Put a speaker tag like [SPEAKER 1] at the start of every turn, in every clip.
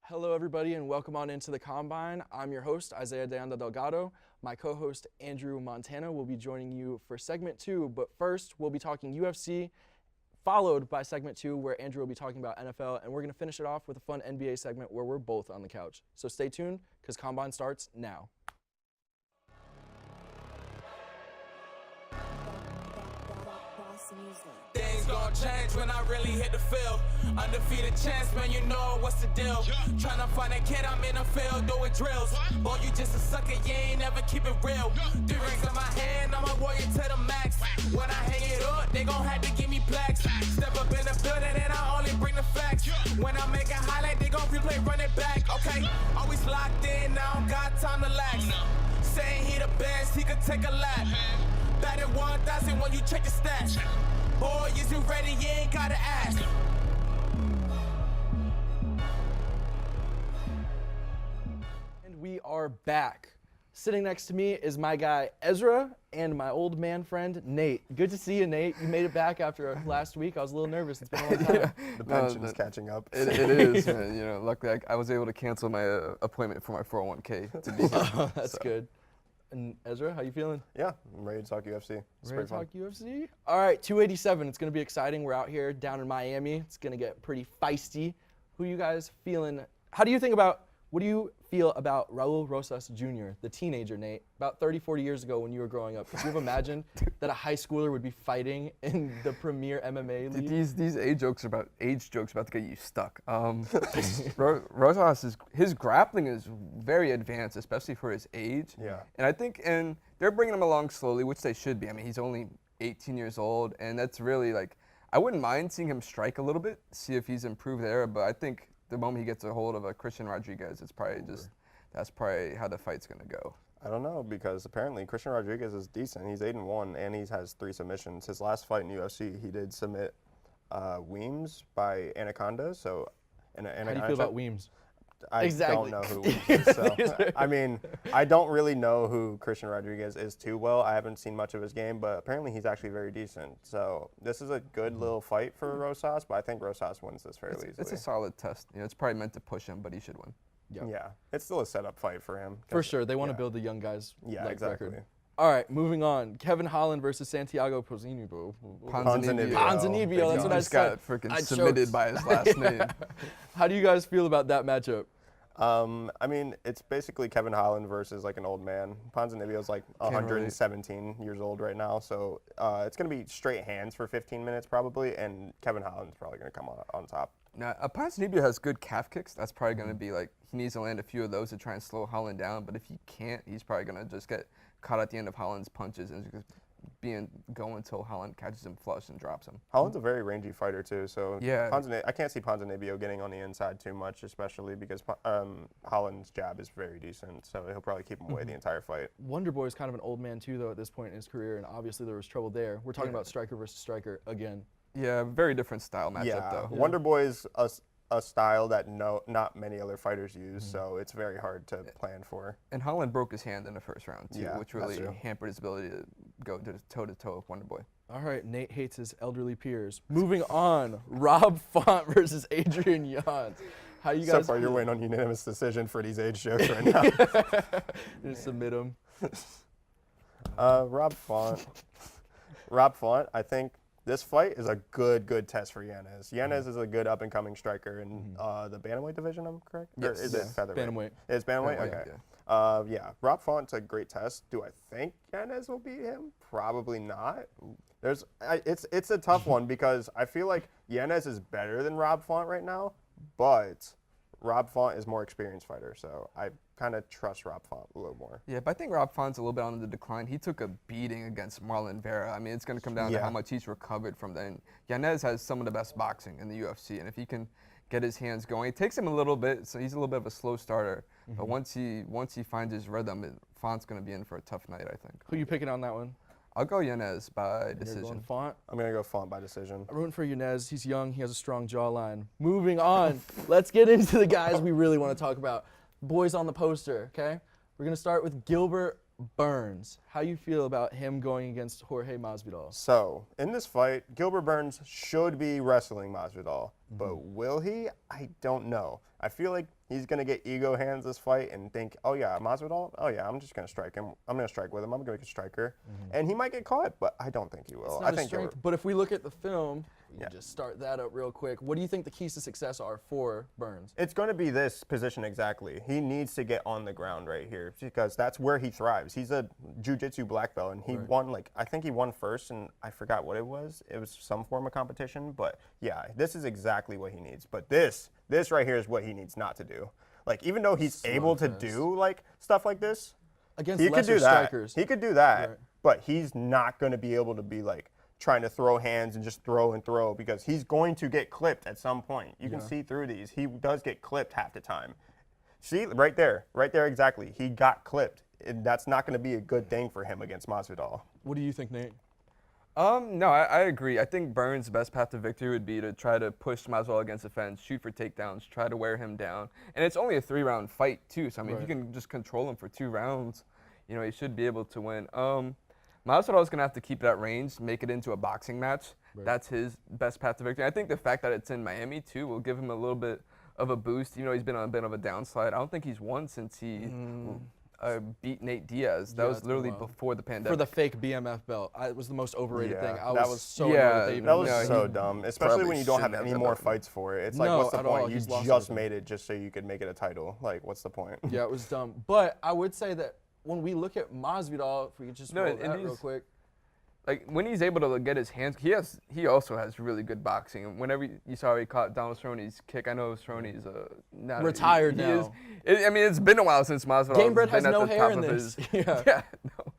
[SPEAKER 1] Hello, everybody, and welcome on into the Combine. I'm your host, Isaiah de Anda Delgado. My co-host, Andrew Montana, will be joining you for segment 2. But first, we'll be talking UFC, followed by segment 2, where Andrew will be talking about NFL. And we're going to finish it off with a fun NBA segment where we're both on the couch. So stay tuned, because Combine starts now.
[SPEAKER 2] Things gon' change when I really hit the field. Undefeated champs, man, you know what's the deal. Tryna find a kid, I'm in the field doing drills. Boy, you just a sucker, you ain't never keep it real. 3 rings in my hand, I'm a warrior to the max. When I hang it up, they gon' have to give me plaques. Step up in the building and I only bring the facts. When I make a highlight, they gon' replay, run it back, okay? Always locked in, I don't got time to lax. Saying he the best, he could take a lap. Batted 1,000 when you check the stats. Boy, is you ready? You ain't gotta ask.
[SPEAKER 1] And we are back. Sitting next to me is my guy Ezra and my old man friend Nate. Good to see you, Nate. You made it back after last week. I was a little nervous. It's been a long time.
[SPEAKER 3] The pension's catching up.
[SPEAKER 4] It is, man. You know, luckily I was able to cancel my appointment for my 401k to be here.
[SPEAKER 1] That's
[SPEAKER 4] so.
[SPEAKER 1] good. And Ezra, how you feeling?
[SPEAKER 3] Yeah, I'm ready to talk UFC. It's
[SPEAKER 1] Ready to
[SPEAKER 3] pretty fun.
[SPEAKER 1] talk UFC? All right, 287. It's going to be exciting. We're out here down in Miami. It's going to get pretty feisty. Who you guys feeling? What do you feel about Raul Rosas Jr., the teenager, Nate, about 30, 40 years ago when you were growing up? Could you have imagined that a high schooler would be fighting in the premier MMA league?
[SPEAKER 4] These age jokes are about to get you stuck. Rosas, his grappling is very advanced, especially for his age.
[SPEAKER 3] Yeah.
[SPEAKER 4] And they're bringing him along slowly, which they should be. I mean, he's only 18 years old, and that's really like, I wouldn't mind seeing him strike a little bit, see if he's improved there, but I think the moment he gets a hold of a Christian Rodriguez, that's probably how the fight's gonna go.
[SPEAKER 3] I don't know, because apparently Christian Rodriguez is decent. He's 8-1 and he has 3 submissions. His last fight in UFC, he did submit Weems by Anaconda. So,
[SPEAKER 1] How do you feel about Weems?
[SPEAKER 3] I
[SPEAKER 1] Exactly.
[SPEAKER 3] don't know who Weems is. So, I mean, I don't really know who Christian Rodriguez is too well. I haven't seen much of his game, but apparently he's actually very decent. So this is a good little fight for Rosas, but I think Rosas wins this fairly easily.
[SPEAKER 4] It's a solid test. You know, it's probably meant to push him, but he should win.
[SPEAKER 3] Yeah, it's still a setup fight for him.
[SPEAKER 1] For sure. They want to build the young guys'
[SPEAKER 3] Yeah, exactly.
[SPEAKER 1] record. All right, moving on. Kevin Holland versus Santiago Ponzinibbio. Ponzinibbio, that's what I
[SPEAKER 4] just
[SPEAKER 1] said.
[SPEAKER 4] got freaking
[SPEAKER 1] I
[SPEAKER 4] submitted
[SPEAKER 1] choked.
[SPEAKER 4] by his last name.
[SPEAKER 1] How do you guys feel about that matchup?
[SPEAKER 3] I mean, it's basically Kevin Holland versus like an old man. Ponzinibbio's like 117 years old right now, so it's going to be straight hands for 15 minutes probably, and Kevin Holland's probably going to come on top.
[SPEAKER 4] Now, Ponzinibbio has good calf kicks. That's probably going to be like, he needs to land a few of those to try and slow Holland down, but if he can't, he's probably going to just get caught at the end of Holland's punches and just go until Holland catches him flush and drops him.
[SPEAKER 3] Holland's a very rangy fighter too, so
[SPEAKER 4] Yeah.
[SPEAKER 3] I can't see Ponzinibbio getting on the inside too much, especially because Holland's jab is very decent, so he'll probably keep him away the entire fight.
[SPEAKER 1] Wonder Boy is kind of an old man too, though, at this point in his career, and obviously there was trouble there. We're talking about striker versus striker again.
[SPEAKER 4] Yeah, very different style matchup
[SPEAKER 3] Yeah,
[SPEAKER 4] though.
[SPEAKER 3] Wonder Boy is a style that not many other fighters use, so it's very hard to plan for.
[SPEAKER 4] And Holland broke his hand in the first round too,
[SPEAKER 3] Yeah,
[SPEAKER 4] which
[SPEAKER 3] that's
[SPEAKER 4] really
[SPEAKER 3] true.
[SPEAKER 4] hampered his ability to go toe to toe with Wonder Boy.
[SPEAKER 1] All right, Nate hates his elderly peers. Moving on, Rob Font versus Adrian Yans. How you guys
[SPEAKER 3] So far, you're
[SPEAKER 1] feel?
[SPEAKER 3] waiting on unanimous decision for these age jokes right now.
[SPEAKER 1] Just submit him.
[SPEAKER 3] Rob Font. I think this fight is a good test for Yanez. Yanez is a good up-and-coming striker in the bantamweight division, I'm correct? Or
[SPEAKER 4] Yes.
[SPEAKER 3] is it featherweight?
[SPEAKER 1] Bantamweight.
[SPEAKER 3] It's bantamweight?
[SPEAKER 4] Bantamweight,
[SPEAKER 3] Okay.
[SPEAKER 4] yeah.
[SPEAKER 3] Yeah, Rob Font's a great test. Do I think Yanez will beat him? Probably not. It's a tough one because I feel like Yanez is better than Rob Font right now, but Rob Font is more experienced fighter, so I kind of trust Rob Font a little more.
[SPEAKER 4] Yeah, but I think Rob Font's a little bit on the decline. He took a beating against Marlon Vera. I mean, it's going to come down to how much he's recovered from that. And Yanez has some of the best boxing in the UFC, and if he can get his hands going, it takes him a little bit, so he's a little bit of a slow starter. But once he finds his rhythm, Font's going to be in for a tough night, I think.
[SPEAKER 1] Who you picking on that one?
[SPEAKER 4] I'll go Yanez by
[SPEAKER 1] You're
[SPEAKER 4] decision.
[SPEAKER 1] going Font.
[SPEAKER 3] I'm going to go Font by decision.
[SPEAKER 1] I'm rooting for Yanez. He's young. He has a strong jawline. Moving on, let's get into the guys we really want to talk about. Boys on the poster, okay? We're going to start with Gilbert Burns. How you feel about him going against Jorge Masvidal?
[SPEAKER 3] So, in this fight, Gilbert Burns should be wrestling Masvidal. but will he? I don't know. I feel like he's going to get ego hands this fight and think, oh yeah, Masvidal, oh yeah, I'm just going to strike him. I'm going to strike with him. I'm going to make a striker. And he might get caught, but I don't think he will.
[SPEAKER 1] It's
[SPEAKER 3] I
[SPEAKER 1] not a
[SPEAKER 3] think
[SPEAKER 1] strength, but if we look at the film, we can just start that up real quick. What do you think the keys to success are for Burns?
[SPEAKER 3] it's going to be this position exactly. He needs to get on the ground right here because that's where he thrives. He's a jiu-jitsu black belt, and he won, like, I think he won first, and I forgot what it was. It was some form of competition, but yeah, this is exactly what he needs. But this right here is what he needs not to do. Like, even though he's able to do, like, stuff like this,
[SPEAKER 1] Against
[SPEAKER 3] he could
[SPEAKER 1] lesser
[SPEAKER 3] do that.
[SPEAKER 1] strikers.
[SPEAKER 3] He could do that,
[SPEAKER 1] Right.
[SPEAKER 3] but he's not going to be able to be, like, trying to throw hands and just throw and throw because he's going to get clipped at some point. You can see through these. He does get clipped half the time. See, right there exactly. He got clipped. And that's not going to be a good thing for him against Masvidal.
[SPEAKER 1] What do you think, Nate?
[SPEAKER 4] No, I agree. I think Burns' best path to victory would be to try to push Masvidal against the fence, shoot for takedowns, try to wear him down. And it's only a 3-round fight, too. So, I mean, if you can just control him for 2 rounds, you know, he should be able to win. Masvidal is going to have to keep that range, make it into a boxing match. That's his best path to victory. I think the fact that it's in Miami, too, will give him a little bit of a boost. You know, he's been on a bit of a downslide. I don't think he's won since he beat Nate Diaz. That was
[SPEAKER 1] it's been
[SPEAKER 4] literally
[SPEAKER 1] a while.
[SPEAKER 4] before the pandemic.
[SPEAKER 1] For the fake BMF belt, it was the most overrated thing. I
[SPEAKER 3] that
[SPEAKER 1] was
[SPEAKER 3] was-
[SPEAKER 1] so annoyed
[SPEAKER 4] yeah,
[SPEAKER 1] that they even
[SPEAKER 3] That was
[SPEAKER 1] did
[SPEAKER 3] so dumb, especially when
[SPEAKER 4] probably
[SPEAKER 3] you don't have
[SPEAKER 4] shouldn't have
[SPEAKER 3] any
[SPEAKER 4] done
[SPEAKER 3] more
[SPEAKER 4] that.
[SPEAKER 3] fights for it. It's like,
[SPEAKER 1] No,
[SPEAKER 3] what's the
[SPEAKER 1] at all.
[SPEAKER 3] point? You
[SPEAKER 1] He's lost
[SPEAKER 3] just
[SPEAKER 1] everything.
[SPEAKER 3] made it just so you could make it a title. Like, what's the point?
[SPEAKER 1] Yeah, it was dumb. But I would say that when we look at Masvidal, if we could just
[SPEAKER 4] No,
[SPEAKER 1] roll
[SPEAKER 4] and
[SPEAKER 1] that real
[SPEAKER 4] he's-
[SPEAKER 1] quick.
[SPEAKER 4] Like when he's able to get his hands, he also has really good boxing. And whenever you saw he caught Donald Cerrone's kick, I know Cerrone's not
[SPEAKER 1] Retired
[SPEAKER 4] he
[SPEAKER 1] now.
[SPEAKER 4] I mean, it's been a while since Masvidal
[SPEAKER 1] Gamebred
[SPEAKER 4] has
[SPEAKER 1] has
[SPEAKER 4] been
[SPEAKER 1] no
[SPEAKER 4] at the
[SPEAKER 1] hair
[SPEAKER 4] top
[SPEAKER 1] in
[SPEAKER 4] of
[SPEAKER 1] this.
[SPEAKER 4] his.
[SPEAKER 1] Yeah.
[SPEAKER 4] No,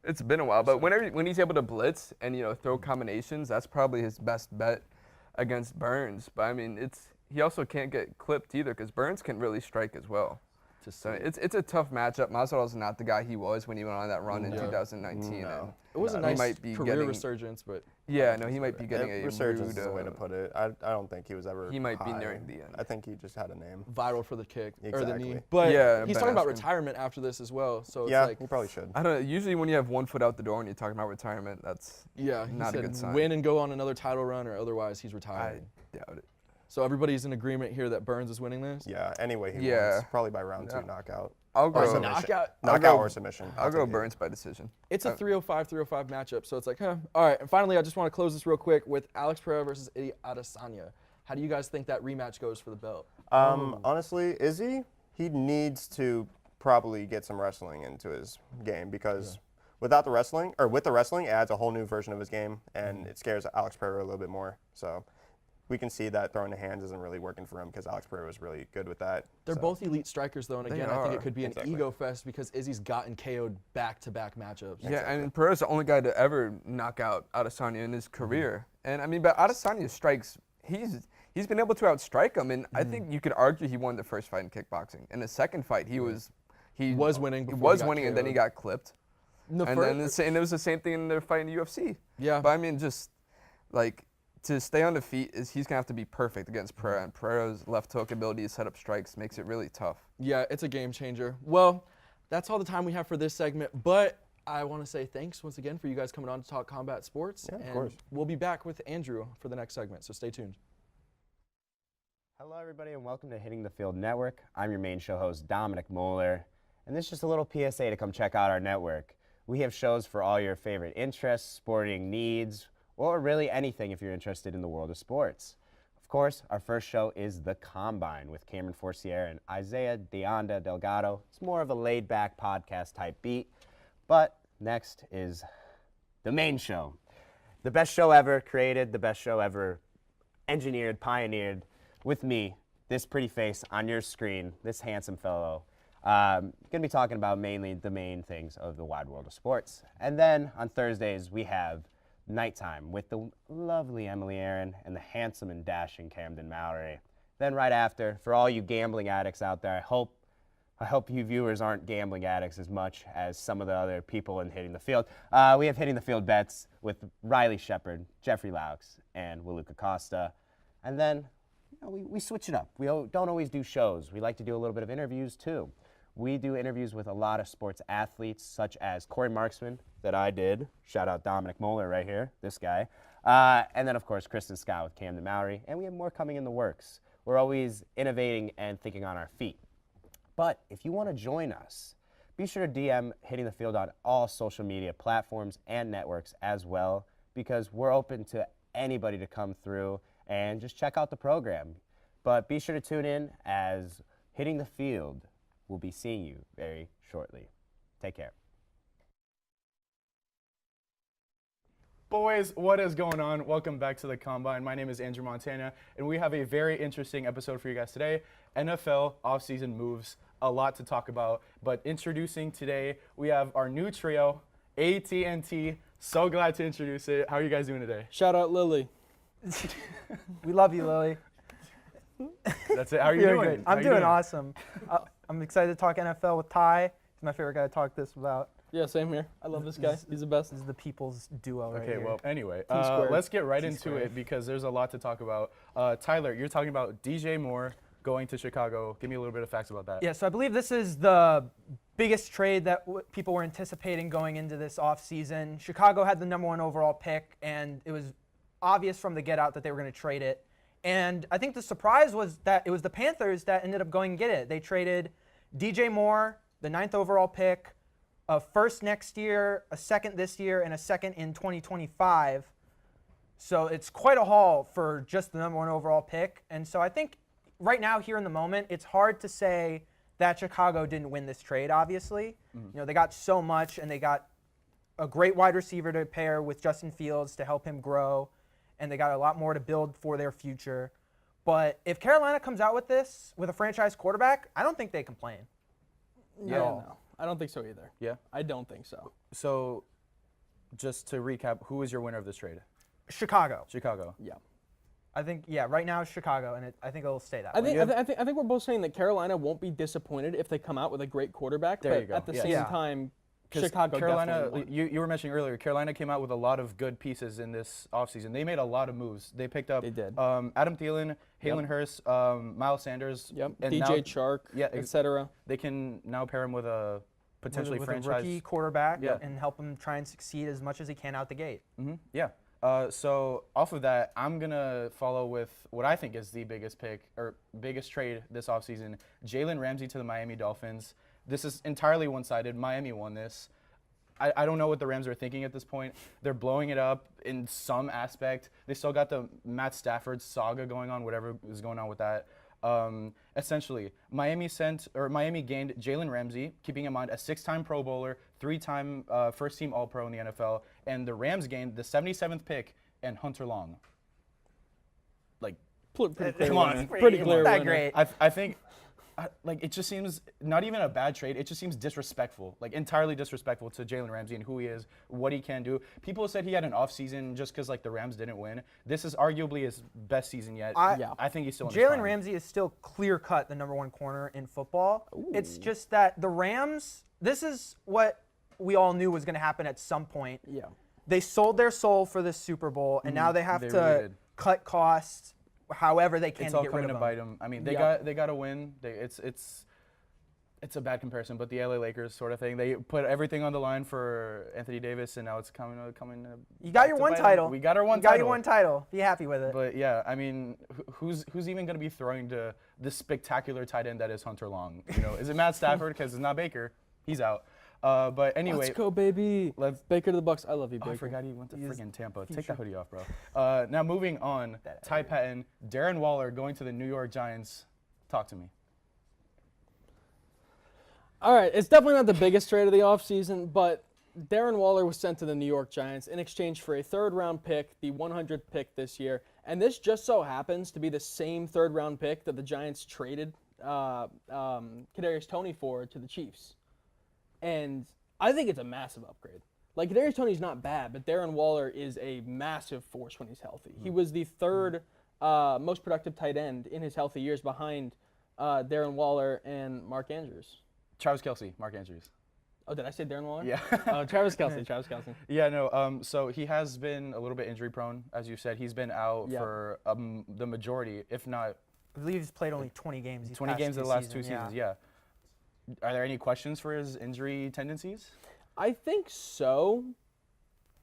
[SPEAKER 4] it's been a while. But when he's able to blitz and throw combinations, that's probably his best bet against Burns. But I mean, he also can't get clipped either because Burns can really strike as well. So it's a tough matchup. Masvidal's not the guy he was when he went on that run in 2019.
[SPEAKER 3] No.
[SPEAKER 4] And
[SPEAKER 1] It was a
[SPEAKER 4] he
[SPEAKER 1] nice
[SPEAKER 4] might be
[SPEAKER 1] career
[SPEAKER 4] getting-
[SPEAKER 1] resurgence, but
[SPEAKER 4] Yeah, no, he might be getting a
[SPEAKER 3] Resurgence
[SPEAKER 4] rude,
[SPEAKER 3] is the way to put it. I don't think he was ever.
[SPEAKER 4] He might be
[SPEAKER 3] high.
[SPEAKER 4] nearing the end.
[SPEAKER 3] I think he just had a name.
[SPEAKER 1] viral for the kick or the knee.
[SPEAKER 3] Exactly.
[SPEAKER 1] But
[SPEAKER 4] Yeah,
[SPEAKER 1] he's
[SPEAKER 4] Ben
[SPEAKER 1] talking about
[SPEAKER 4] Askren.
[SPEAKER 1] retirement after this as well. So it's
[SPEAKER 3] Yeah,
[SPEAKER 1] like,
[SPEAKER 3] he probably should.
[SPEAKER 4] I don't know. Usually when you have one foot out the door and you're talking about retirement, that's
[SPEAKER 1] yeah, he
[SPEAKER 4] not a
[SPEAKER 1] said
[SPEAKER 4] good sign.
[SPEAKER 1] win and go on another title run, or otherwise he's
[SPEAKER 4] I
[SPEAKER 1] retired.
[SPEAKER 4] doubt it.
[SPEAKER 1] So everybody's in agreement here that Burns is winning this.
[SPEAKER 3] Yeah. Anyway, he
[SPEAKER 4] Yeah.
[SPEAKER 3] wins. Probably by round
[SPEAKER 4] Yeah.
[SPEAKER 3] 2 knockout.
[SPEAKER 4] I'll
[SPEAKER 3] Or
[SPEAKER 4] go.
[SPEAKER 3] submission.
[SPEAKER 1] Knockout.
[SPEAKER 3] Knockout or submission.
[SPEAKER 4] I'll go
[SPEAKER 3] take it.
[SPEAKER 4] Burns by decision.
[SPEAKER 1] It's a 305 matchup, so it's like, huh. All right, and finally, I just want to close this real quick with Alex Pereira versus Izzy Adesanya. How do you guys think that rematch goes for the belt?
[SPEAKER 3] Honestly, Izzy, he needs to probably get some wrestling into his game because without the wrestling, or with the wrestling, it adds a whole new version of his game, and it scares Alex Pereira a little bit more. So we can see that throwing the hands isn't really working for him because Alex Pereira was really good with that.
[SPEAKER 1] They're
[SPEAKER 3] So,
[SPEAKER 1] both elite strikers, though, and
[SPEAKER 4] They
[SPEAKER 1] again, I think
[SPEAKER 4] are.
[SPEAKER 1] it could be an
[SPEAKER 3] Exactly.
[SPEAKER 1] ego fest because Izzy's gotten KO'd back-to-back matchups.
[SPEAKER 4] Yeah, and Pereira's the only guy to ever knock out Adesanya in his career. And I mean, but Adesanya's strikes, he's been able to outstrike him, and I think you could argue he won the first fight in kickboxing. In the second fight, he was
[SPEAKER 1] winning
[SPEAKER 4] He
[SPEAKER 1] before he
[SPEAKER 4] was
[SPEAKER 1] got
[SPEAKER 4] winning, and then he
[SPEAKER 1] KO'd.
[SPEAKER 4] got clipped.
[SPEAKER 1] The
[SPEAKER 4] And then and it was the same thing in their fight in the UFC.
[SPEAKER 1] Yeah.
[SPEAKER 4] But I mean, just like to stay on the feet he's gonna have to be perfect against Pereira, and Pereira's left hook ability to set up strikes makes it really tough.
[SPEAKER 1] Yeah, it's a game changer. Well, that's all the time we have for this segment, but I want to say thanks once again for you guys coming on to talk combat sports.
[SPEAKER 3] Yeah, of
[SPEAKER 1] and
[SPEAKER 3] course.
[SPEAKER 1] We'll be back with Andrew for the next segment, so stay tuned.
[SPEAKER 5] Hello, everybody, and welcome to Hitting the Field Network. I'm your main show host, Dominic Moeller, and this is just a little PSA to come check out our network. We have shows for all your favorite interests, sporting needs, or really anything if you're interested in the world of sports. Of course, our first show is The Combine with Cameron Forcier and Isaiah Deanda Delgado. It's more of a laid-back podcast type beat. But next is the main show. The best show ever created, the best show ever engineered, pioneered, with me, this pretty face on your screen, this handsome fellow. Going to be talking about mainly the main things of the wide world of sports. And then on Thursdays, we have Nighttime with the lovely Emily Aaron and the handsome and dashing Camden Mallory. Then right after, for all you gambling addicts out there, I hope you viewers aren't gambling addicts as much as some of the other people in Hitting the Field. We have Hitting the Field bets with Riley Shepard, Jeffrey Laux, and Waluka Costa. And then we switch it up. We don't always do shows. We like to do a little bit of interviews too. We do interviews with a lot of sports athletes, such as Corey Marksman, that I did. Shout out Dominic Moeller right here, this guy. And then, of course, Kristen Scott with Camden Mowry. And we have more coming in the works. We're always innovating and thinking on our feet. But if you want to join us, be sure to DM Hitting the Field on all social media platforms and networks as well, because we're open to anybody to come through and just check out the program. But be sure to tune in, as Hitting the Field will be seeing you very shortly. Take care.
[SPEAKER 6] Boys, what is going on? Welcome back to the Combine. My name is Andrew Montana, and we have a very interesting episode for you guys today. NFL offseason moves, a lot to talk about. But introducing today, we have our new trio, AT&T. So glad to introduce it. How are you guys doing today?
[SPEAKER 1] Shout out Lily.
[SPEAKER 7] We love you, Lily.
[SPEAKER 6] That's it. How are you
[SPEAKER 7] You're
[SPEAKER 6] doing?
[SPEAKER 7] good.
[SPEAKER 6] How
[SPEAKER 7] I'm
[SPEAKER 6] you
[SPEAKER 7] doing awesome. I'm excited to talk NFL with Ty. He's my favorite guy to talk this about.
[SPEAKER 1] Yeah, same here. I love this guy. He's the best.
[SPEAKER 7] This is the people's duo right
[SPEAKER 6] Okay,
[SPEAKER 7] here.
[SPEAKER 6] well, anyway,
[SPEAKER 1] squared.
[SPEAKER 6] let's get right into it because there's a lot to talk about. Tyler, you're talking about DJ Moore going to Chicago. Give me a little bit of facts about that.
[SPEAKER 7] Yeah, so I believe this is the biggest trade that people were anticipating going into this offseason. Chicago had the #1 overall pick, and it was obvious from the get-out that they were going to trade it. And I think the surprise was that it was the Panthers that ended up going and get it. They traded DJ Moore, the 9th overall pick, a first next year, a second this year, and a second in 2025. So it's quite a haul for just the #1 overall pick. And so I think right now, here in the moment, it's hard to say that Chicago didn't win this trade, obviously. You know, they got so much, and they got a great wide receiver to pair with Justin Fields to help him grow, and they got a lot more to build for their future. But if Carolina comes out with this, with a franchise quarterback, I don't think they complain.
[SPEAKER 1] Yeah, no. I don't think so either.
[SPEAKER 6] Yeah?
[SPEAKER 1] I don't think so.
[SPEAKER 6] So, just to recap, who is your winner of this trade?
[SPEAKER 7] Chicago.
[SPEAKER 6] Chicago.
[SPEAKER 1] Yeah.
[SPEAKER 7] I think, yeah, right now it's Chicago, and I think it'll stay that
[SPEAKER 1] I
[SPEAKER 7] way.
[SPEAKER 1] think, I think we're both saying that Carolina won't be disappointed if they come out with a great quarterback.
[SPEAKER 6] There
[SPEAKER 1] but
[SPEAKER 6] you go.
[SPEAKER 1] at the
[SPEAKER 6] Yes.
[SPEAKER 1] same
[SPEAKER 7] Yeah.
[SPEAKER 1] time,
[SPEAKER 6] 'Cause
[SPEAKER 1] Chicago
[SPEAKER 6] Carolina,
[SPEAKER 1] definitely won.
[SPEAKER 6] you were mentioning earlier, Carolina came out with a lot of good pieces in this offseason. They made a lot of moves. They picked up
[SPEAKER 1] They did.
[SPEAKER 6] Adam Thielen, Halen Hurst, Miles Sanders.
[SPEAKER 1] Yep.
[SPEAKER 6] And
[SPEAKER 1] DJ
[SPEAKER 6] now
[SPEAKER 1] Chark,
[SPEAKER 6] Yeah,
[SPEAKER 1] etc.
[SPEAKER 6] they can now pair him with a potentially
[SPEAKER 7] with
[SPEAKER 6] franchise.
[SPEAKER 7] a rookie quarterback
[SPEAKER 6] Yeah.
[SPEAKER 7] and help him try and succeed as much as he can out the gate.
[SPEAKER 6] Yeah. So off of that, I'm going to follow with what I think is the biggest pick or biggest trade this offseason, Jalen Ramsey to the Miami Dolphins. This is entirely one-sided. Miami won this. I don't know what the Rams are thinking at this point. They're blowing it up in some aspect. They still got the Matt Stafford saga going on, whatever is going on with that. Essentially, Miami gained Jalen Ramsey, keeping in mind a 6-time Pro Bowler, 3-time first-team All-Pro in the NFL, and the Rams gained the 77th pick and Hunter Long. Like,
[SPEAKER 1] Pretty clear
[SPEAKER 6] come on,
[SPEAKER 1] winner.
[SPEAKER 6] pretty
[SPEAKER 1] Pretty
[SPEAKER 6] come
[SPEAKER 1] clear
[SPEAKER 6] on.
[SPEAKER 7] That
[SPEAKER 1] winner.
[SPEAKER 7] great.
[SPEAKER 6] I think, like, it just seems not even a bad trade. It just seems disrespectful, like entirely disrespectful to Jalen Ramsey and who he is, what he can do. People said he had an off season just because like the Rams didn't win. This is arguably his best season yet. I think he's still in his
[SPEAKER 7] Jalen
[SPEAKER 6] prime.
[SPEAKER 7] Ramsey is still clear-cut the #1 corner in football. It's just that the Rams, this is what we all knew was going to happen at some point.
[SPEAKER 1] Yeah.
[SPEAKER 7] They sold their soul for this Super Bowl, and now they have
[SPEAKER 6] They
[SPEAKER 7] to
[SPEAKER 6] really did.
[SPEAKER 7] cut costs however they can
[SPEAKER 6] It's
[SPEAKER 7] to
[SPEAKER 6] all
[SPEAKER 7] get rid
[SPEAKER 6] coming
[SPEAKER 7] of
[SPEAKER 6] to
[SPEAKER 7] them.
[SPEAKER 6] bite him. I mean, they
[SPEAKER 1] Yeah.
[SPEAKER 6] got to win. It's a bad comparison, but the LA Lakers sort of thing. They put everything on the line for Anthony Davis, and now it's coming.
[SPEAKER 7] You got your one title.
[SPEAKER 6] We got our one
[SPEAKER 7] You got
[SPEAKER 6] title.
[SPEAKER 7] your one title. Be happy with it.
[SPEAKER 6] But yeah, I mean, who's even going to be throwing to this spectacular tight end that is Hunter Long? You know, is it Matt Stafford? Because it's not Baker. He's out. But anyway,
[SPEAKER 1] Let's go, baby.
[SPEAKER 6] Let's-
[SPEAKER 1] Baker to the Bucks. I love you,
[SPEAKER 6] Oh,
[SPEAKER 1] Baker.
[SPEAKER 6] I forgot he went to friggin' Tampa. Take that hoodie off, bro. Now moving on, Ty Patton, Darren Waller going to the New York Giants. Talk to me.
[SPEAKER 1] All right, it's definitely not the biggest trade of the offseason, but Darren Waller was sent to the New York Giants in exchange for a 3rd-round pick, the 100th pick this year. And this just so happens to be the same 3rd-round pick that the Giants traded Kadarius Toney for to the Chiefs. And I think it's a massive upgrade. Like, Kadarius Toney's not bad, but Darren Waller is a massive force when he's healthy. He was the 3rd most productive tight end in his healthy years behind Darren Waller and Mark Andrews.
[SPEAKER 6] Travis Kelce, Mark Andrews.
[SPEAKER 1] Oh, did I say Darren Waller?
[SPEAKER 6] Yeah.
[SPEAKER 1] Travis Kelce.
[SPEAKER 6] Yeah, no. So he has been a little bit injury prone, as you said. He's been out
[SPEAKER 1] Yeah.
[SPEAKER 6] for the majority, if not
[SPEAKER 7] I believe he's played only 20 games.
[SPEAKER 6] 20 games in the last 2 seasons. Yeah. Are there any questions for his injury tendencies?
[SPEAKER 1] I think so,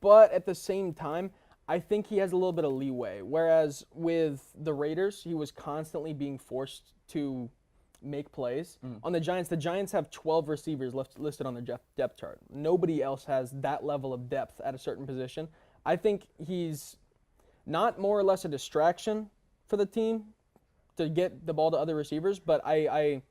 [SPEAKER 1] but at the same time, I think he has a little bit of leeway. Whereas with the Raiders, he was constantly being forced to make plays. On the Giants have 12 receivers listed on their depth chart. Nobody else has that level of depth at a certain position. I think he's not more or less a distraction for the team to get the ball to other receivers, but I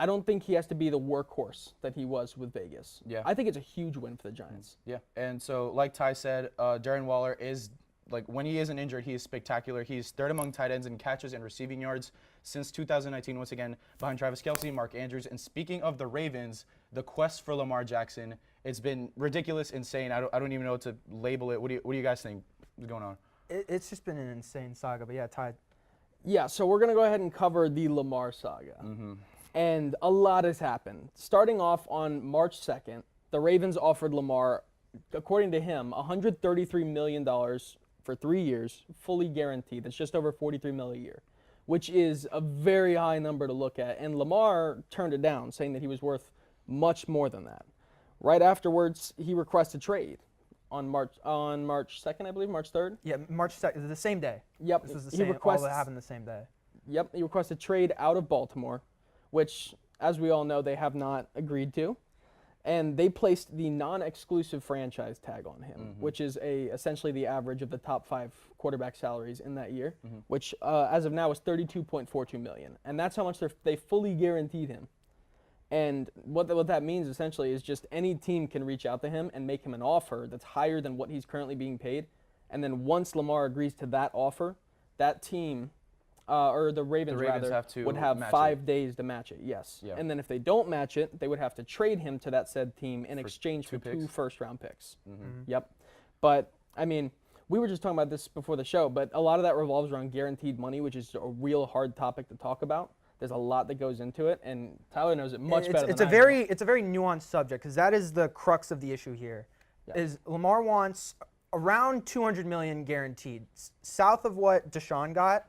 [SPEAKER 1] don't think he has to be the workhorse that he was with Vegas.
[SPEAKER 6] Yeah.
[SPEAKER 1] I think it's a huge win for the Giants.
[SPEAKER 6] Yeah, and so like Ty said, Darren Waller is, like, when he isn't injured, he is spectacular. He's third among tight ends in catches and receiving yards since 2019, once again, behind Travis Kelce, Mark Andrews. And speaking of the Ravens, the quest for Lamar Jackson, it's been ridiculous, insane. I don't even know what to label it. What do you guys think is going on?
[SPEAKER 7] It's just been an insane saga, but yeah, Ty.
[SPEAKER 1] Yeah, so we're going to go ahead and cover the Lamar saga. And a lot has happened. Starting off on March 2nd, the Ravens offered Lamar, according to him, $133 million for 3 years, fully guaranteed. That's just over $43 million a year, which is a very high number to look at. And Lamar turned it down, saying that he was worth much more than that. Right afterwards, he requested trade on March 2nd, I believe, March 3rd.
[SPEAKER 7] Yeah, March 2nd, the same day.
[SPEAKER 1] Yep.
[SPEAKER 7] This was the
[SPEAKER 1] He
[SPEAKER 7] same. All
[SPEAKER 1] requests-
[SPEAKER 7] that happened the same day.
[SPEAKER 1] Yep, he requested trade out of Baltimore, which, as we all know, they have not agreed to. And they placed the non-exclusive franchise tag on him, which is essentially the average of the top 5 quarterback salaries in that year, which as of now is $32.42 million. And that's how much they fully guaranteed him. And what that means essentially is just any team can reach out to him and make him an offer that's higher than what he's currently being paid. And then once Lamar agrees to that offer, that team, or the Ravens rather,
[SPEAKER 6] have to
[SPEAKER 1] would have
[SPEAKER 6] match
[SPEAKER 1] 5 days to match it, yes.
[SPEAKER 6] Yeah.
[SPEAKER 1] And then if they don't match it, they would have to trade him to that said team in exchange for
[SPEAKER 6] 2 picks?
[SPEAKER 1] 2 first-round picks. Yep. But, I mean, we were just talking about this before the show, but a lot of that revolves around guaranteed money, which is a real hard topic to talk about. There's a lot that goes into it, and Tyler knows it much better
[SPEAKER 7] It's
[SPEAKER 1] than
[SPEAKER 7] a
[SPEAKER 1] I do.
[SPEAKER 7] very it's a very nuanced subject because that is the crux of the issue here.
[SPEAKER 1] Yeah.
[SPEAKER 7] Is Lamar wants around $200 million guaranteed, south of what Deshaun got.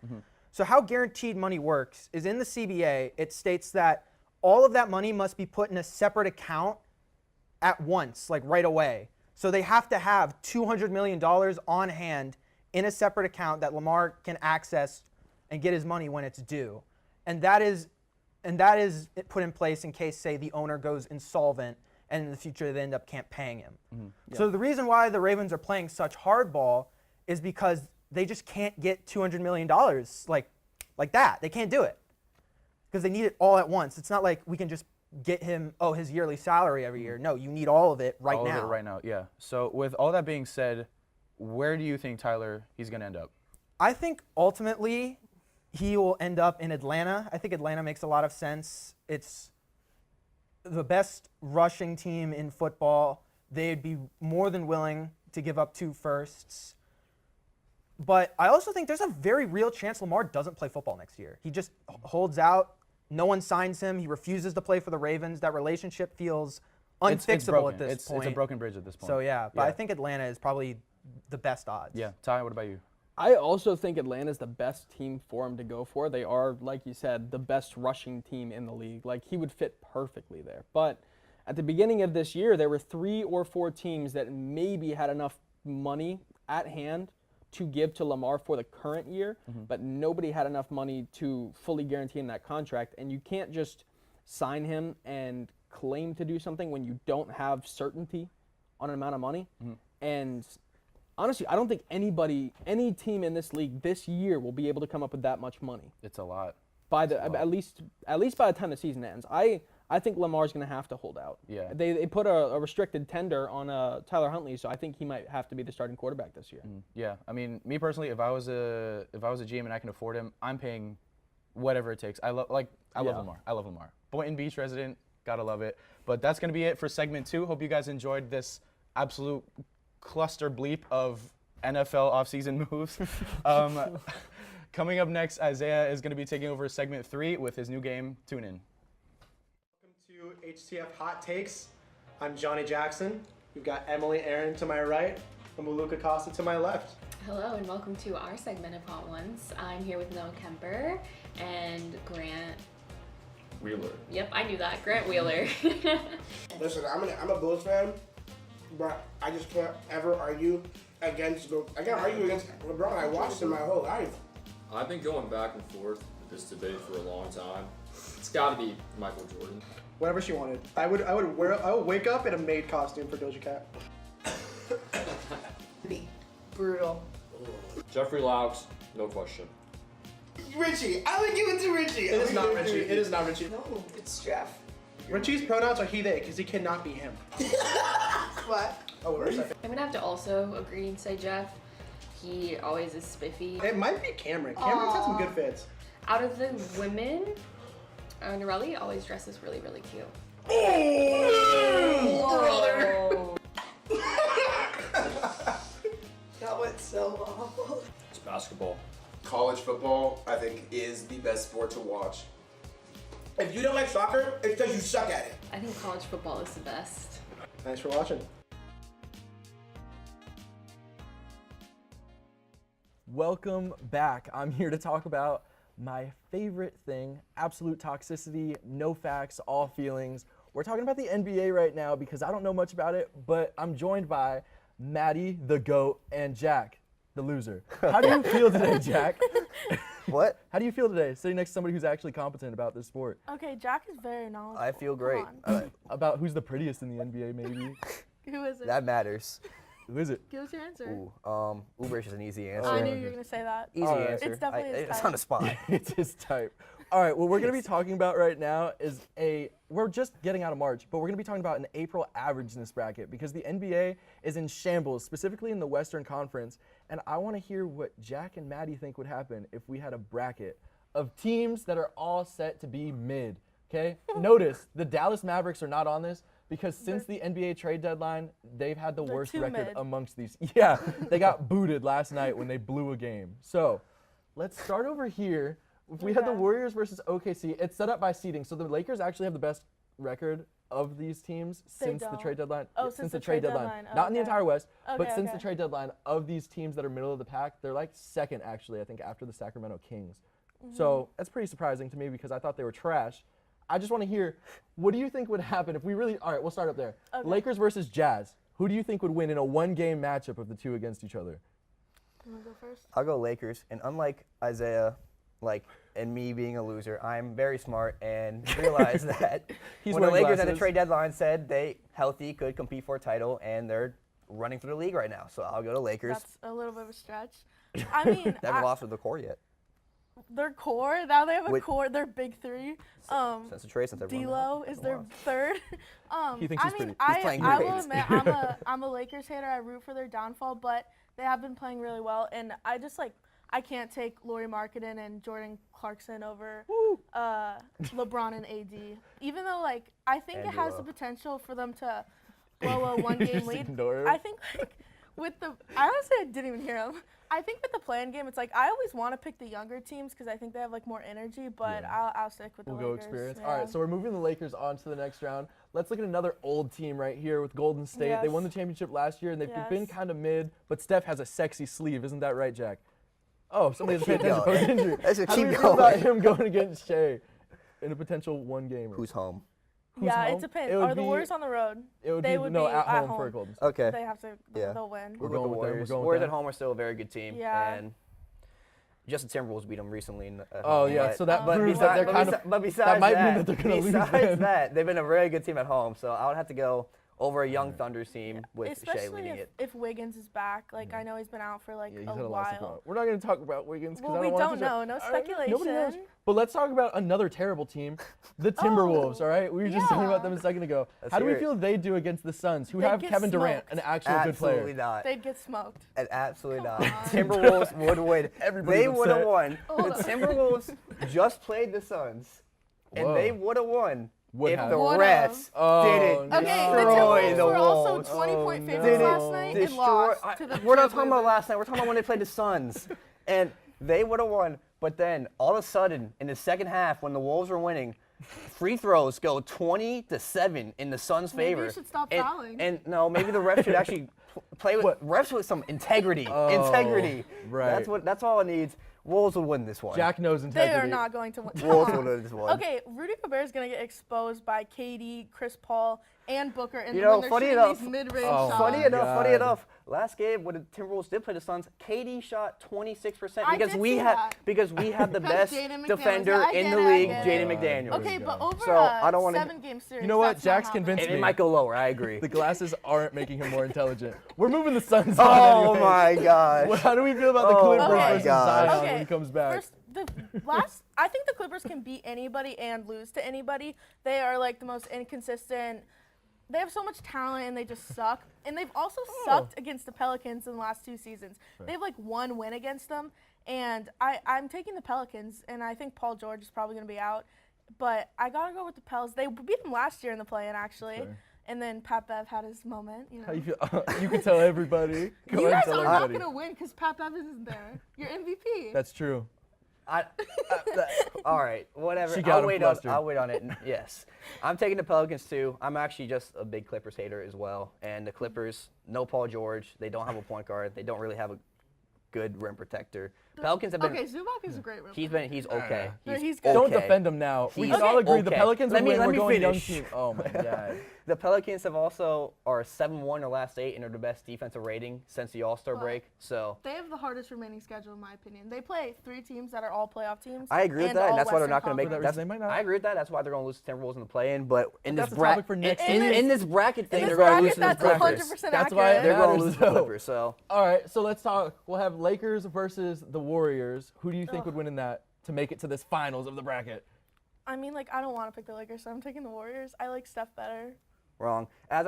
[SPEAKER 7] So how guaranteed money works is in the CBA. It states that all of that money must be put in a separate account at once, like right away. So they have to have $200 million on hand in a separate account that Lamar can access and get his money when it's due. And that is put in place in case, say, the owner goes insolvent and in the future they end up can't paying him. So the reason why the Ravens are playing such hardball is because they just can't get $200 million like that. They can't do it because they need it all at once. It's not like we can just get him, his yearly salary every year. No, you need all of it right
[SPEAKER 6] All
[SPEAKER 7] now.
[SPEAKER 6] of it right now, yeah. So with all that being said, where do you think, Tyler, he's going to end up?
[SPEAKER 7] I think ultimately he will end up in Atlanta. I think Atlanta makes a lot of sense. It's the best rushing team in football. They'd be more than willing to give up 2 firsts. But I also think there's a very real chance Lamar doesn't play football next year. He just holds out. No one signs him. He refuses to play for the Ravens. That relationship feels unfixable
[SPEAKER 6] It's broken.
[SPEAKER 7] at this point.
[SPEAKER 6] It's a broken bridge at this point.
[SPEAKER 7] So yeah, but I think Atlanta is probably the best odds.
[SPEAKER 6] Yeah. Ty, what about you?
[SPEAKER 1] I also think Atlanta's the best team for him to go for. They are, like you said, the best rushing team in the league. Like, he would fit perfectly there. But at the beginning of this year, there were 3 or 4 teams that maybe had enough money at hand to give to Lamar for the current year, but nobody had enough money to fully guarantee him that contract. And you can't just sign him and claim to do something when you don't have certainty on an amount of money. And honestly, I don't think any team in this league this year will be able to come up with that much money
[SPEAKER 6] It's a lot.
[SPEAKER 1] by the at least by the time the season ends. I think Lamar's going to have to hold out.
[SPEAKER 6] Yeah.
[SPEAKER 1] They put a restricted tender on Tyler Huntley, so I think he might have to be the starting quarterback this year.
[SPEAKER 6] Yeah. I mean, me personally, if I was a GM and I can afford him, I'm paying whatever it takes. I love Lamar. I love Lamar. Boynton Beach resident, gotta love it. But that's gonna be it for segment 2. Hope you guys enjoyed this absolute cluster bleep of NFL offseason moves. Coming up next, Isaiah is gonna be taking over segment 3 with his new game. Tune in.
[SPEAKER 8] Welcome to HTF Hot Takes. I'm Johnny Jackson. We've got Emily Aaron to my right and Maluka Costa to my left.
[SPEAKER 9] Hello and welcome to our segment of Hot Ones. I'm here with Noah Kemper and Grant
[SPEAKER 10] Wheeler.
[SPEAKER 9] Yep, I knew that. Grant Wheeler.
[SPEAKER 10] Listen, I'm a Bulls fan, but I just can't ever argue against I can't argue against LeBron. I watched him my whole life.
[SPEAKER 11] I've been going back and forth with this debate for a long time. It's got to be Michael Jordan.
[SPEAKER 8] Whatever she wanted. I would wake up in a maid costume for Doja Cat.
[SPEAKER 12] Brutal.
[SPEAKER 11] Jeffrey Laux, no question.
[SPEAKER 10] Richie, I would give it to Richie.
[SPEAKER 8] It is not Richie. It is not Richie.
[SPEAKER 12] No, it's Jeff.
[SPEAKER 8] Richie's pronouns are he, they, because he cannot be him.
[SPEAKER 12] What?
[SPEAKER 8] Oh, wait a second.
[SPEAKER 9] I'm gonna have to also agree and say Jeff. He always is spiffy.
[SPEAKER 8] It might be Cameron. Cameron's had some good fits.
[SPEAKER 9] Out of the women, Norelli always dresses really, really cute.
[SPEAKER 12] Oh, that went so awful.
[SPEAKER 11] It's basketball.
[SPEAKER 10] College football, I think, is the best sport to watch. If you don't like soccer, it's because you suck at it.
[SPEAKER 9] I think college football is the best.
[SPEAKER 8] Thanks for watching.
[SPEAKER 1] Welcome back. I'm here to talk about my favorite thing, absolute toxicity, no facts, all feelings. We're talking about the NBA right now because I don't know much about it, but I'm joined by Maddie, the GOAT, and Jack, the loser. How do you feel today, Jack?
[SPEAKER 13] What?
[SPEAKER 1] How do you feel today, sitting next to somebody who's actually competent about this sport?
[SPEAKER 14] Okay, Jack is very knowledgeable.
[SPEAKER 13] I feel great.
[SPEAKER 1] About who's the prettiest in the NBA, maybe?
[SPEAKER 14] Who is it?
[SPEAKER 13] That matters.
[SPEAKER 1] Who is it?
[SPEAKER 14] Give us your answer.
[SPEAKER 13] Ooh, Uber's is an easy answer.
[SPEAKER 14] I knew you were going to say that.
[SPEAKER 13] Easy answer.
[SPEAKER 14] It's definitely his
[SPEAKER 13] It's
[SPEAKER 14] type.
[SPEAKER 13] on the spot.
[SPEAKER 1] It's his type. All right, what we're going to be talking about right now is we're just getting out of March, but we're going to be talking about an April average in this bracket because the NBA is in shambles, specifically in the Western Conference, and I want to hear what Jack and Maddie think would happen if we had a bracket of teams that are all set to be mid, okay? Notice, the Dallas Mavericks are not on this because since the NBA trade deadline, they've had the worst
[SPEAKER 14] too
[SPEAKER 1] record
[SPEAKER 14] mid.
[SPEAKER 1] amongst these. Yeah, they got booted last night when they blew a game. So let's start over here. If we had the Warriors versus OKC, it's set up by seeding. So the Lakers actually have the best record of these teams since the trade deadline.
[SPEAKER 14] Oh,
[SPEAKER 1] Yeah,
[SPEAKER 14] since the trade deadline.
[SPEAKER 1] Not in the entire West, but
[SPEAKER 14] Okay,
[SPEAKER 1] since the
[SPEAKER 14] okay.
[SPEAKER 1] trade deadline of these teams that are middle of the pack, they're like second actually, I think, after the Sacramento Kings. So that's pretty surprising to me because I thought they were trash. I just want to hear, what do you think would happen if we really, all right, we'll start up there.
[SPEAKER 14] Okay.
[SPEAKER 1] Lakers versus Jazz. Who do you think would win in a one-game matchup of the two against each other?
[SPEAKER 14] You want to go first?
[SPEAKER 13] I'll go Lakers. And unlike Isaiah, and me being a loser, I'm very smart and realize that when the
[SPEAKER 1] wearing
[SPEAKER 13] Lakers at the
[SPEAKER 1] glasses.
[SPEAKER 13] trade deadline said they healthy could compete for a title, and they're running through the league right now. So I'll go to Lakers.
[SPEAKER 14] That's a little bit of a stretch. I mean,
[SPEAKER 13] They haven't lost to the core yet.
[SPEAKER 14] their core, now they have a
[SPEAKER 13] With-
[SPEAKER 14] core, their big three.
[SPEAKER 13] Since the trade, since everyone
[SPEAKER 14] D'Lo is their third.
[SPEAKER 1] He thinks
[SPEAKER 14] I
[SPEAKER 1] he's
[SPEAKER 14] mean,
[SPEAKER 1] pretty- he's
[SPEAKER 13] playing
[SPEAKER 14] I
[SPEAKER 13] great.
[SPEAKER 14] will admit, I'm a Lakers hater. I root for their downfall, but they have been playing really well, and I just I can't take Lauri Markkanen and Jordan Clarkson over LeBron and AD. Even though I think
[SPEAKER 13] And
[SPEAKER 14] it has
[SPEAKER 13] D'Lo.
[SPEAKER 14] the potential for them to blow a one-game
[SPEAKER 1] Just
[SPEAKER 14] lead.
[SPEAKER 1] ignore him.
[SPEAKER 14] I think with the I honestly didn't even hear him. I think with the play-in game, it's I always want to pick the younger teams because I think they have more energy, but I'll stick with
[SPEAKER 1] We'll
[SPEAKER 14] the
[SPEAKER 1] go
[SPEAKER 14] Lakers.
[SPEAKER 1] experience.
[SPEAKER 14] Yeah.
[SPEAKER 1] All right, so we're moving the Lakers on to the next round. Let's look at another old team right here with Golden State. They
[SPEAKER 14] Yes.
[SPEAKER 1] won the championship last year, and they've been
[SPEAKER 14] Yes.
[SPEAKER 1] kind of mid, but Steph has a sexy sleeve. Isn't that right, Jack? Oh, somebody has to pay
[SPEAKER 13] Keep
[SPEAKER 1] attention.
[SPEAKER 13] going.
[SPEAKER 1] Post injury.
[SPEAKER 13] Let's
[SPEAKER 1] How do
[SPEAKER 13] keep
[SPEAKER 1] we feel about
[SPEAKER 13] going.
[SPEAKER 1] him going against Shea in a potential one-gamer?
[SPEAKER 13] Who's home?
[SPEAKER 1] Who's
[SPEAKER 14] Yeah,
[SPEAKER 1] home?
[SPEAKER 14] it depends.
[SPEAKER 1] It would
[SPEAKER 14] Are the
[SPEAKER 1] be-
[SPEAKER 14] Warriors on the road?
[SPEAKER 1] It would
[SPEAKER 14] They
[SPEAKER 1] be
[SPEAKER 14] would
[SPEAKER 1] no
[SPEAKER 14] be
[SPEAKER 1] at
[SPEAKER 14] at
[SPEAKER 1] home for
[SPEAKER 14] home.
[SPEAKER 1] Golden State.
[SPEAKER 13] Okay.
[SPEAKER 14] They have to.
[SPEAKER 13] Yeah.
[SPEAKER 14] They'll win.
[SPEAKER 1] We're
[SPEAKER 13] We'll
[SPEAKER 1] going
[SPEAKER 13] go
[SPEAKER 1] with them. We're
[SPEAKER 13] Warriors.
[SPEAKER 1] going with
[SPEAKER 13] Warriors
[SPEAKER 1] them.
[SPEAKER 13] at home are still a very good team.
[SPEAKER 14] Yeah.
[SPEAKER 13] And just the Timberwolves beat them recently.
[SPEAKER 1] Oh, yeah, so that proves that they're kind of.
[SPEAKER 13] But besides
[SPEAKER 1] that might mean that they're going to lose.
[SPEAKER 13] besides
[SPEAKER 1] then.
[SPEAKER 13] that, they've been a very good team at home. So I would have to go over a young Thunder team with Shea
[SPEAKER 14] Especially
[SPEAKER 13] leading it.
[SPEAKER 14] if Wiggins is back. I know he's been out for
[SPEAKER 1] Yeah, he's
[SPEAKER 14] a
[SPEAKER 1] had a lot of stuff going on.
[SPEAKER 14] while.
[SPEAKER 1] We're not going to talk about Wiggins because
[SPEAKER 14] Well,
[SPEAKER 1] I don't
[SPEAKER 14] we
[SPEAKER 1] want
[SPEAKER 14] don't
[SPEAKER 1] to.
[SPEAKER 14] know. No
[SPEAKER 1] All right, nobody knows.
[SPEAKER 14] speculation.
[SPEAKER 1] But let's talk about another terrible team, the Timberwolves. All right, we were just talking about them a
[SPEAKER 14] yeah.
[SPEAKER 1] second ago.
[SPEAKER 13] Let's
[SPEAKER 1] How do we
[SPEAKER 13] hear it.
[SPEAKER 1] feel they do against the Suns, who
[SPEAKER 14] They'd
[SPEAKER 1] have
[SPEAKER 14] get
[SPEAKER 1] Kevin Durant,
[SPEAKER 14] smoked.
[SPEAKER 1] an actual good
[SPEAKER 13] Absolutely
[SPEAKER 1] player?
[SPEAKER 13] not.
[SPEAKER 14] They'd get smoked.
[SPEAKER 13] And absolutely
[SPEAKER 14] Come
[SPEAKER 13] not.
[SPEAKER 14] on.
[SPEAKER 13] Timberwolves would win.
[SPEAKER 1] Everybody's
[SPEAKER 13] They would have
[SPEAKER 1] upset.
[SPEAKER 13] won.
[SPEAKER 14] Hold
[SPEAKER 13] The
[SPEAKER 14] on.
[SPEAKER 13] Timberwolves just played the Suns, and
[SPEAKER 1] Whoa.
[SPEAKER 13] they would have won
[SPEAKER 1] Would
[SPEAKER 13] if
[SPEAKER 1] have.
[SPEAKER 13] the
[SPEAKER 14] Would've.
[SPEAKER 13] refs
[SPEAKER 1] Oh,
[SPEAKER 13] didn't
[SPEAKER 1] no.
[SPEAKER 14] Okay, the
[SPEAKER 13] destroy
[SPEAKER 14] Timberwolves
[SPEAKER 13] the
[SPEAKER 14] were also
[SPEAKER 13] Wolves.
[SPEAKER 14] 20-point
[SPEAKER 1] Oh,
[SPEAKER 14] favorites
[SPEAKER 1] no.
[SPEAKER 14] last night and lost to the
[SPEAKER 13] We're not talking about
[SPEAKER 14] Trailblazers.
[SPEAKER 13] last night. We're talking about when they played the Suns, and they would have won. But then all of a sudden, in the second half, when the Wolves were winning, free throws go 20-7 in the Suns'
[SPEAKER 14] Maybe you
[SPEAKER 13] favor.
[SPEAKER 14] should stop
[SPEAKER 13] and,
[SPEAKER 14] fouling.
[SPEAKER 13] And no, maybe the refs should actually play with
[SPEAKER 1] What?
[SPEAKER 13] refs with some integrity.
[SPEAKER 1] Oh,
[SPEAKER 13] Integrity.
[SPEAKER 1] right.
[SPEAKER 13] That's all it needs. Wolves will win this one.
[SPEAKER 1] Jack knows
[SPEAKER 14] They
[SPEAKER 1] integrity.
[SPEAKER 14] are not going to win.
[SPEAKER 13] Wolves
[SPEAKER 14] Come
[SPEAKER 13] will
[SPEAKER 14] on.
[SPEAKER 13] win this one.
[SPEAKER 14] Okay, Rudy Gobert is going to get exposed by KD, Chris Paul, and Booker, and
[SPEAKER 13] You know,
[SPEAKER 14] when they're
[SPEAKER 13] funny
[SPEAKER 14] shooting
[SPEAKER 13] enough,
[SPEAKER 14] these mid-range
[SPEAKER 1] Oh,
[SPEAKER 14] shots.
[SPEAKER 13] funny
[SPEAKER 1] God.
[SPEAKER 13] enough, last game when the Timberwolves did play the Suns, KD shot 26%
[SPEAKER 14] I
[SPEAKER 13] because
[SPEAKER 14] did
[SPEAKER 13] we
[SPEAKER 14] see
[SPEAKER 13] have
[SPEAKER 14] that.
[SPEAKER 13] because we have the
[SPEAKER 14] Because
[SPEAKER 13] best
[SPEAKER 14] Jaden McDaniels.
[SPEAKER 13] defender
[SPEAKER 14] Yeah, I
[SPEAKER 13] in
[SPEAKER 14] get
[SPEAKER 13] the
[SPEAKER 14] it, I
[SPEAKER 13] league,
[SPEAKER 14] get
[SPEAKER 13] Jaden
[SPEAKER 14] it.
[SPEAKER 13] McDaniels.
[SPEAKER 14] Okay, but over
[SPEAKER 13] So, I don't wanna-
[SPEAKER 14] 7-game series,
[SPEAKER 1] You know what?
[SPEAKER 14] that's not
[SPEAKER 1] Jack's
[SPEAKER 14] happening.
[SPEAKER 1] convinced
[SPEAKER 13] And
[SPEAKER 1] me.
[SPEAKER 13] it might go lower. I agree.
[SPEAKER 1] The glasses aren't making him more intelligent. We're moving the Suns
[SPEAKER 13] Oh
[SPEAKER 1] on anyways.
[SPEAKER 13] my gosh.
[SPEAKER 1] Well, how do we feel about the
[SPEAKER 13] Oh
[SPEAKER 1] Clippers
[SPEAKER 14] my
[SPEAKER 1] versus
[SPEAKER 13] gosh.
[SPEAKER 1] Zion
[SPEAKER 14] Okay,
[SPEAKER 1] when he comes back?
[SPEAKER 14] First, I think the Clippers can beat anybody and lose to anybody. They are like the most inconsistent. They have so much talent and they just suck. And they've also sucked against the Pelicans in the last 2 seasons. They have like 1 win against them. And I'm taking the Pelicans, and I think Paul George is probably going to be out. But I got to go with the Pels. They beat them last year in the play-in, actually.
[SPEAKER 1] Fair.
[SPEAKER 14] And then Pat Bev had his moment. You know.
[SPEAKER 1] How you feel? You can tell everybody. Go
[SPEAKER 14] You
[SPEAKER 1] ahead and
[SPEAKER 14] guys
[SPEAKER 1] tell
[SPEAKER 14] are not
[SPEAKER 1] everybody.
[SPEAKER 14] going to win because Pat Bev isn't there. You're MVP.
[SPEAKER 1] That's true.
[SPEAKER 13] All right, whatever.
[SPEAKER 1] She got him flustered.
[SPEAKER 13] I'll wait on it. Yes, I'm taking the Pelicans too. I'm actually just a big Clippers hater as well. And the Clippers, no Paul George. They don't have a point guard. They don't really have a good rim protector. Pelicans have been.
[SPEAKER 14] Okay, Zubac is a great rim.
[SPEAKER 13] He's okay.
[SPEAKER 14] No, he's
[SPEAKER 13] okay.
[SPEAKER 14] good.
[SPEAKER 1] Don't defend him now. We can all agree the
[SPEAKER 13] Okay.
[SPEAKER 1] Pelicans
[SPEAKER 13] Let
[SPEAKER 1] will
[SPEAKER 13] me-
[SPEAKER 1] win.
[SPEAKER 13] let
[SPEAKER 1] We're
[SPEAKER 13] me
[SPEAKER 1] going young
[SPEAKER 13] finish.
[SPEAKER 1] team. Oh my God.
[SPEAKER 13] The Pelicans have also are 7-1 their last 8 and are the best defensive rating since the All-Star break. So
[SPEAKER 14] They have the hardest remaining schedule, in my opinion. They play 3 teams that are all playoff teams.
[SPEAKER 13] I agree with
[SPEAKER 14] and
[SPEAKER 13] that, and
[SPEAKER 14] all
[SPEAKER 13] that's why they're
[SPEAKER 14] Western
[SPEAKER 13] not going to make.
[SPEAKER 14] Conference.
[SPEAKER 13] That's, I agree with that. That's why they're going to lose to Timberwolves in the play-in. But in
[SPEAKER 1] That's
[SPEAKER 13] this
[SPEAKER 1] a topic for next
[SPEAKER 13] in
[SPEAKER 1] week.
[SPEAKER 13] this bracket thing,
[SPEAKER 14] In
[SPEAKER 13] they're
[SPEAKER 14] this
[SPEAKER 13] going to lose
[SPEAKER 14] bracket,
[SPEAKER 13] to the
[SPEAKER 14] that's
[SPEAKER 13] Clippers.
[SPEAKER 14] 100%
[SPEAKER 1] That's why
[SPEAKER 14] accurate.
[SPEAKER 13] They're going to
[SPEAKER 1] matters,
[SPEAKER 13] lose to the
[SPEAKER 1] though.
[SPEAKER 13] Clippers. So
[SPEAKER 1] All right, so let's talk. We'll have Lakers versus the Warriors. Who do you think would win in that to make it to this finals of the bracket?
[SPEAKER 14] I mean, like, I don't want to pick the Lakers, so I'm taking the Warriors. I like Steph better.
[SPEAKER 13] wrong. As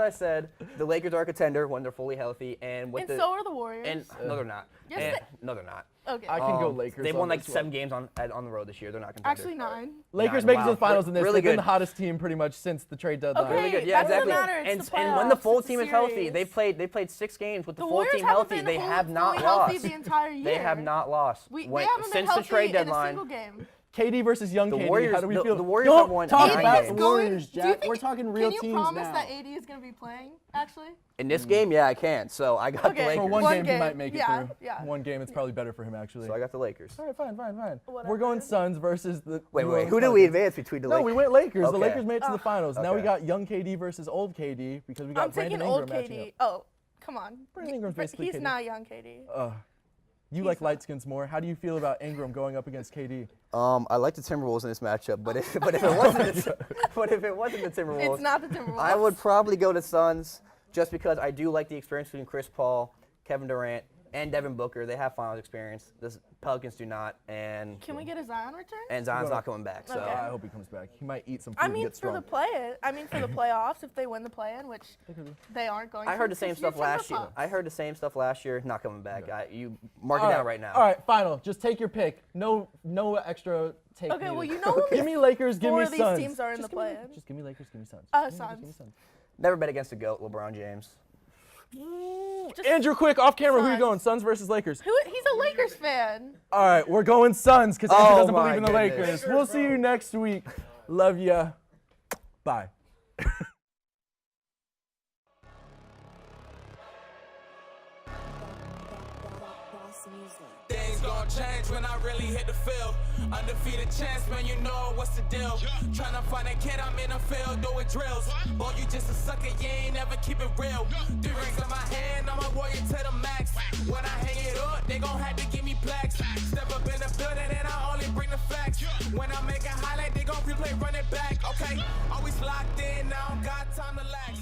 [SPEAKER 13] I said, the Lakers are a contender when they're fully healthy, and with
[SPEAKER 14] And so are the Warriors.
[SPEAKER 13] And no, they're not.
[SPEAKER 14] Yes,
[SPEAKER 13] And-
[SPEAKER 14] they-
[SPEAKER 13] no, they're not.
[SPEAKER 14] Okay.
[SPEAKER 1] I can go Lakers
[SPEAKER 13] They've
[SPEAKER 1] on
[SPEAKER 13] won like
[SPEAKER 1] this
[SPEAKER 13] 7
[SPEAKER 1] one.
[SPEAKER 13] games on the road this year. They're not contenders.
[SPEAKER 14] Actually, 9.
[SPEAKER 1] Lakers
[SPEAKER 13] 9,
[SPEAKER 1] make it to
[SPEAKER 13] wow.
[SPEAKER 1] the finals in this.
[SPEAKER 13] Really
[SPEAKER 1] They've been
[SPEAKER 13] good.
[SPEAKER 1] the hottest team pretty much since the trade deadline.
[SPEAKER 14] Okay,
[SPEAKER 13] Really good. Yeah,
[SPEAKER 14] that doesn't
[SPEAKER 13] exactly.
[SPEAKER 14] matter. It's the
[SPEAKER 13] And when the
[SPEAKER 14] playoffs.
[SPEAKER 13] full
[SPEAKER 14] It's a
[SPEAKER 13] team is healthy,
[SPEAKER 14] series.
[SPEAKER 13] they played 6 games with the
[SPEAKER 14] The
[SPEAKER 13] full
[SPEAKER 14] Warriors
[SPEAKER 13] team
[SPEAKER 14] haven't
[SPEAKER 13] healthy.
[SPEAKER 14] been
[SPEAKER 13] They have not
[SPEAKER 14] fully healthy
[SPEAKER 13] lost.
[SPEAKER 14] the entire year.
[SPEAKER 13] They have not lost.
[SPEAKER 14] They
[SPEAKER 13] When-
[SPEAKER 14] haven't been
[SPEAKER 13] since the
[SPEAKER 14] healthy
[SPEAKER 13] trade
[SPEAKER 14] in a
[SPEAKER 13] deadline.
[SPEAKER 14] single game.
[SPEAKER 1] KD versus young
[SPEAKER 13] The
[SPEAKER 1] KD.
[SPEAKER 13] Warriors-
[SPEAKER 1] How do we
[SPEAKER 13] the-
[SPEAKER 1] feel?
[SPEAKER 13] the Warriors
[SPEAKER 1] Don't
[SPEAKER 13] have won
[SPEAKER 1] talk
[SPEAKER 13] 9
[SPEAKER 1] about
[SPEAKER 13] games.
[SPEAKER 1] the Warriors,
[SPEAKER 14] Do you
[SPEAKER 1] Jack.
[SPEAKER 14] think-
[SPEAKER 1] We're talking real
[SPEAKER 14] Can
[SPEAKER 1] teams
[SPEAKER 14] you promise
[SPEAKER 1] now.
[SPEAKER 14] that AD is going to be playing, actually?
[SPEAKER 13] In this game, yeah, I can. So I got the
[SPEAKER 14] Okay.
[SPEAKER 13] Lakers.
[SPEAKER 1] For one
[SPEAKER 14] One
[SPEAKER 1] game, he
[SPEAKER 14] game,
[SPEAKER 1] might make it
[SPEAKER 14] yeah,
[SPEAKER 1] through.
[SPEAKER 14] yeah.
[SPEAKER 1] One game, it's probably better for him actually.
[SPEAKER 13] So I got the Lakers.
[SPEAKER 1] All right, fine. We're
[SPEAKER 14] Whatever.
[SPEAKER 1] going Suns versus the.
[SPEAKER 13] Wait,
[SPEAKER 1] New
[SPEAKER 13] wait.
[SPEAKER 1] Orleans
[SPEAKER 13] Who did we
[SPEAKER 1] Pelicans.
[SPEAKER 13] advance between the
[SPEAKER 1] No,
[SPEAKER 13] Lakers?
[SPEAKER 1] we went Lakers. The
[SPEAKER 13] Okay.
[SPEAKER 1] Lakers made it to the finals. Now we
[SPEAKER 13] Okay.
[SPEAKER 1] got young KD versus old KD because we got
[SPEAKER 14] I'm
[SPEAKER 1] Brandon
[SPEAKER 14] taking
[SPEAKER 1] Ingram
[SPEAKER 14] old
[SPEAKER 1] matching
[SPEAKER 14] KD.
[SPEAKER 1] up.
[SPEAKER 14] Oh, come on.
[SPEAKER 1] Brandon Ingram's
[SPEAKER 14] But
[SPEAKER 1] basically
[SPEAKER 14] he's
[SPEAKER 1] KD.
[SPEAKER 14] not young KD.
[SPEAKER 1] You like light skins more. How do you feel about Ingram going up against KD?
[SPEAKER 13] I like the Timberwolves in this matchup, but if it wasn't the Timberwolves,
[SPEAKER 14] It's not the Timberwolves.
[SPEAKER 13] I would probably go to Suns just because I do like the experience between Chris Paul, Kevin Durant, and Devin Booker. They have finals experience. The Pelicans do not, and
[SPEAKER 14] Can we get a Zion return?
[SPEAKER 13] and Zion's not coming back. So
[SPEAKER 14] Okay.
[SPEAKER 1] I hope he comes back. He might eat some food
[SPEAKER 14] I
[SPEAKER 1] and
[SPEAKER 14] mean,
[SPEAKER 1] get
[SPEAKER 14] for
[SPEAKER 1] strong.
[SPEAKER 14] the play-in. I mean, for the playoffs, if they win the play-in, which they aren't going to.
[SPEAKER 13] I heard the same
[SPEAKER 14] 'cause you're
[SPEAKER 13] stuff last year.
[SPEAKER 14] Timberwolves.
[SPEAKER 13] I heard the same stuff last year. Not coming back. You mark it
[SPEAKER 1] All
[SPEAKER 13] down right now.
[SPEAKER 1] All right, final. Just take your pick. No extra take.
[SPEAKER 14] Okay, well,
[SPEAKER 1] needed.
[SPEAKER 14] you know who
[SPEAKER 1] give me Lakers. Give
[SPEAKER 14] 4
[SPEAKER 1] me
[SPEAKER 14] of these
[SPEAKER 1] Suns.
[SPEAKER 14] teams are in
[SPEAKER 1] Just
[SPEAKER 14] the
[SPEAKER 1] give me-
[SPEAKER 14] play-in.
[SPEAKER 1] Just give me Lakers. Give me Suns.
[SPEAKER 14] Suns.
[SPEAKER 13] Never bet against the GOAT, LeBron James.
[SPEAKER 1] Andrew, quick, off camera. Who are you
[SPEAKER 14] Suns.
[SPEAKER 1] going? Suns versus Lakers.
[SPEAKER 14] He's a Lakers fan.
[SPEAKER 1] All right, we're going Suns because Andrew
[SPEAKER 13] Oh
[SPEAKER 1] doesn't
[SPEAKER 13] my
[SPEAKER 1] believe in the
[SPEAKER 13] goodness.
[SPEAKER 1] Lakers. We'll see you next week. Love ya. Bye.
[SPEAKER 2] Things gon' change when I really hit the field. Undefeated champs, man, you know what's the deal. Tryna find a kid, I'm in the field doing drills. Boy, you just a sucker, you ain't never keep it real. 3 rings in my hand, I'm a warrior to the max. When I hang it up, they gon' have to give me plaques. Step up in the building and I only bring the facts. When I make a highlight, they gon' replay, run it back, okay? Always locked in, I don't got time to lax.